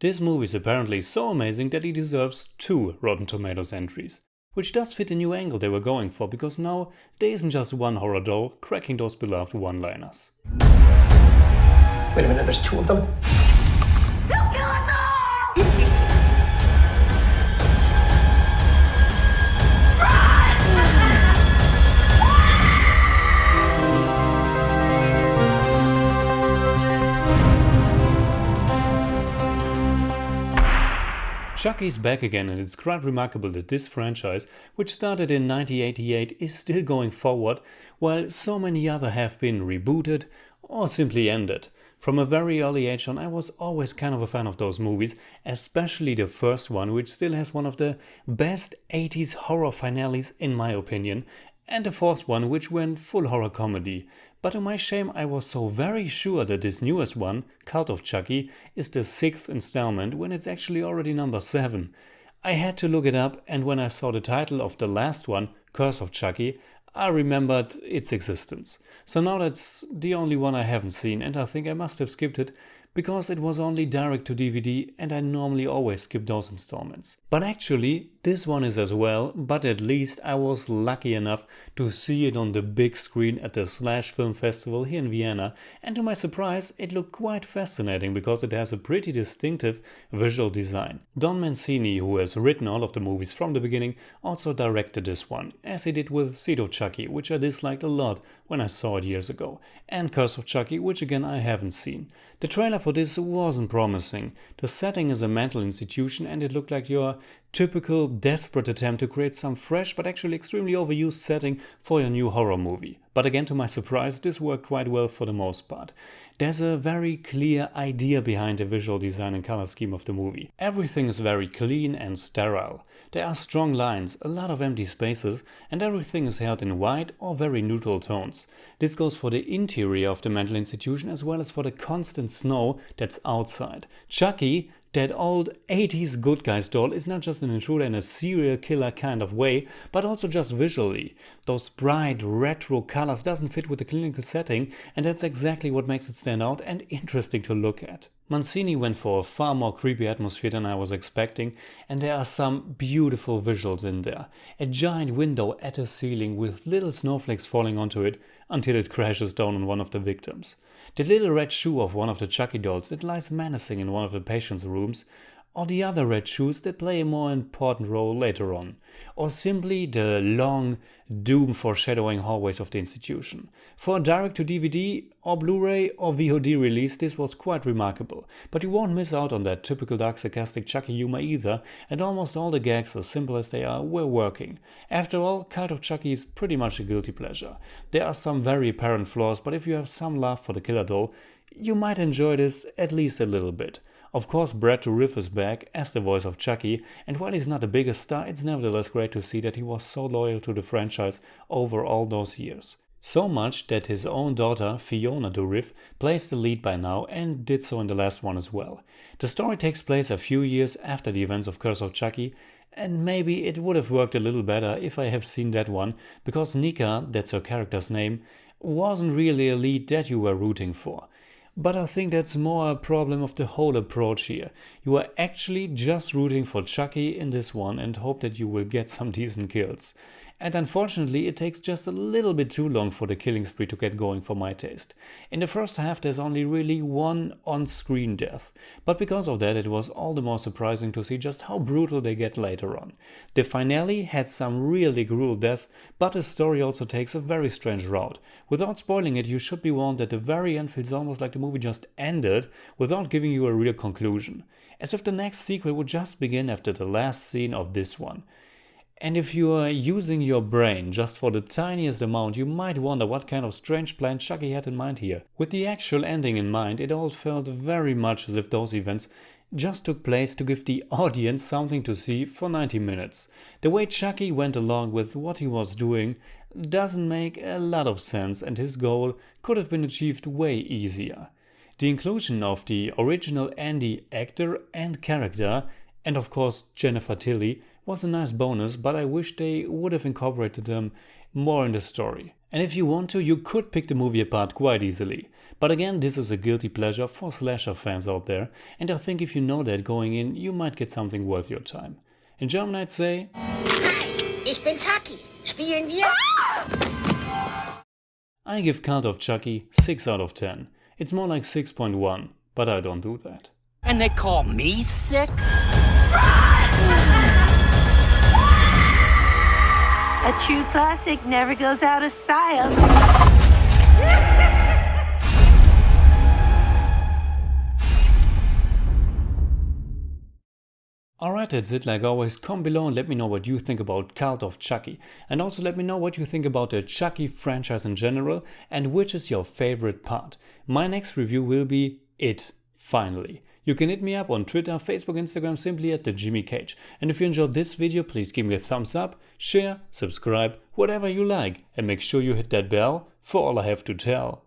This movie is apparently so amazing that it deserves 2 Rotten Tomatoes entries, which does fit the new angle they were going for, because now there isn't just one horror doll cracking those beloved one-liners. Wait a minute, there's 2 of them? He'll kill us all! Chucky's back again, and it's quite remarkable that this franchise, which started in 1988, is still going forward, while so many other have been rebooted or simply ended. From a very early age on, I was always kind of a fan of those movies, especially the first one, which still has one of the best 80s horror finales in my opinion, and the fourth one, which went full horror comedy. But to my shame, I was so very sure that this newest one, Cult of Chucky, is the 6th installment when it's actually already number 7. I had to look it up, and when I saw the title of the last one, Curse of Chucky, I remembered its existence. So now that's the only one I haven't seen, and I think I must have skipped it because it was only direct to DVD, and I normally always skip those installments. But actually, this one is as well, but at least I was lucky enough to see it on the big screen at the Slash Film Festival here in Vienna, and to my surprise it looked quite fascinating because it has a pretty distinctive visual design. Don Mancini, who has written all of the movies from the beginning, also directed this one, as he did with Seed of Chucky, which I disliked a lot when I saw it years ago, and Curse of Chucky, which again I haven't seen. The trailer for this wasn't promising. The setting is a mental institution, and it looked like your typical desperate attempt to create some fresh but actually extremely overused setting for your new horror movie. But again, to my surprise, this worked quite well for the most part. There's a very clear idea behind the visual design and color scheme of the movie. Everything is very clean and sterile. There are strong lines, a lot of empty spaces, and everything is held in white or very neutral tones. This goes for the interior of the mental institution as well as for the constant snow that's outside. Chucky, that old 80s good guys doll, is not just an intruder in a serial killer kind of way, but also just visually. Those bright retro colors doesn't fit with the clinical setting, and that's exactly what makes it stand out and interesting to look at. Mancini went for a far more creepy atmosphere than I was expecting, and there are some beautiful visuals in there. A giant window at the ceiling with little snowflakes falling onto it until it crashes down on one of the victims. The little red shoe of one of the Chucky dolls that lies menacing in one of the patient's rooms, or the other red shoes that play a more important role later on, or simply the long, doom foreshadowing hallways of the institution. For a direct-to-DVD or Blu-ray or VOD release, this was quite remarkable, but you won't miss out on that typical dark sarcastic Chucky humor either, and almost all the gags, as simple as they are, were working. After all, Cult of Chucky is pretty much a guilty pleasure. There are some very apparent flaws, but if you have some love for the killer doll, you might enjoy this at least a little bit. Of course, Dourif is back as the voice of Chucky, and while he's not the biggest star, it's nevertheless great to see that he was so loyal to the franchise over all those years. So much that his own daughter, Fiona Dourif, plays the lead by now and did so in the last one as well. The story takes place a few years after the events of Curse of Chucky, and maybe it would have worked a little better if I have seen that one, because Nika, that's her character's name, wasn't really a lead that you were rooting for. But I think that's more a problem of the whole approach here. You are actually just rooting for Chucky in this one and hope that you will get some decent kills. And unfortunately, it takes just a little bit too long for the killing spree to get going for my taste. In the first half, there's only really one on-screen death, but because of that, it was all the more surprising to see just how brutal they get later on. The finale had some really cruel deaths, but the story also takes a very strange route. Without spoiling it, you should be warned that the very end feels almost like the movie just ended without giving you a real conclusion, as if the next sequel would just begin after the last scene of this one. And if you are using your brain just for the tiniest amount, you might wonder what kind of strange plan Chucky had in mind here. With the actual ending in mind, it all felt very much as if those events just took place to give the audience something to see for 90 minutes. The way Chucky went along with what he was doing doesn't make a lot of sense, and his goal could have been achieved way easier. The inclusion of the original Andy actor and character, and of course Jennifer Tilly, was a nice bonus, but I wish they would have incorporated them more in the story. And if you want to, you could pick the movie apart quite easily. But again, this is a guilty pleasure for slasher fans out there, and I think if you know that going in, you might get something worth your time. In German I'd say... Hi, ich bin Chucky. Spielen wir? I give Cult of Chucky 6 out of 10. It's more like 6.1, but I don't do that. And they call me sick? A true classic never goes out of style. Alright, that's it. Like always, comment below and let me know what you think about Cult of Chucky. And also let me know what you think about the Chucky franchise in general and which is your favorite part. My next review will be It, finally. You can hit me up on Twitter, Facebook, Instagram, simply at @TheJimmyCage. And if you enjoyed this video, please give me a thumbs up, share, subscribe, whatever you like. And make sure you hit that bell for all I have to tell.